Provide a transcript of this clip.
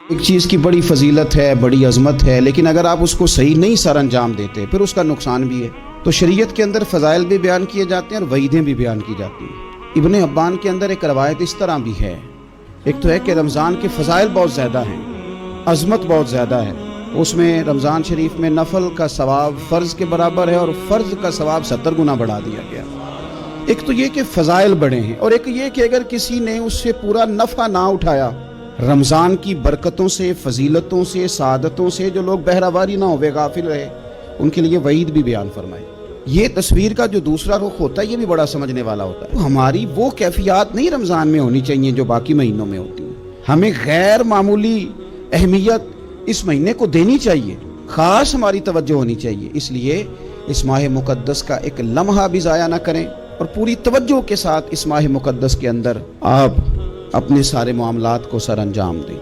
एक चीज़ की बड़ी फजीलत है, बड़ी अजमत है, लेकिन अगर आप उसको सही नहीं सर अंजाम देते फिर उसका नुकसान भी है। तो शरीयत के अंदर फ़ज़ाइल भी बयान किए जाते हैं और वईदें भी बयान की जाती हैं। इब्ने अब्बान के अंदर एक रवायत इस तरह भी है, एक तो है कि रमज़ान के फ़ज़ाइल बहुत ज़्यादा हैं, अजमत बहुत ज़्यादा है। उसमें रमज़ान शरीफ में नफल का सवाब फ़र्ज़ के बराबर है और फ़र्ज़ का सवाब 70 गुना बढ़ा दिया गया। एक तो ये कि फ़ज़ाइल बड़े हैं और एक ये कि अगर किसी ने उससे पूरा नफ़ा ना उठाया, रमज़ान की बरकतों से, फजीलतों से, सादतों से जो लोग बहरावारी ना हुए, गाफिल रहे, उनके लिए वईद भी बयान फरमाए। ये तस्वीर का जो दूसरा रुख होता है ये भी बड़ा समझने वाला होता है। हमारी वो कैफियत नहीं रमज़ान में होनी चाहिए जो बाकी महीनों में होती है। हमें गैर मामूली अहमियत इस महीने को देनी चाहिए, ख़ास हमारी तवज्जो होनी चाहिए। इसलिए इस माह मुकद्दस का एक लम्हा भी ज़ाया ना करें और पूरी तवज्जो के साथ इस माह मुकद्दस के अंदर आप अपने सारे मामलात को सर अंजाम दें।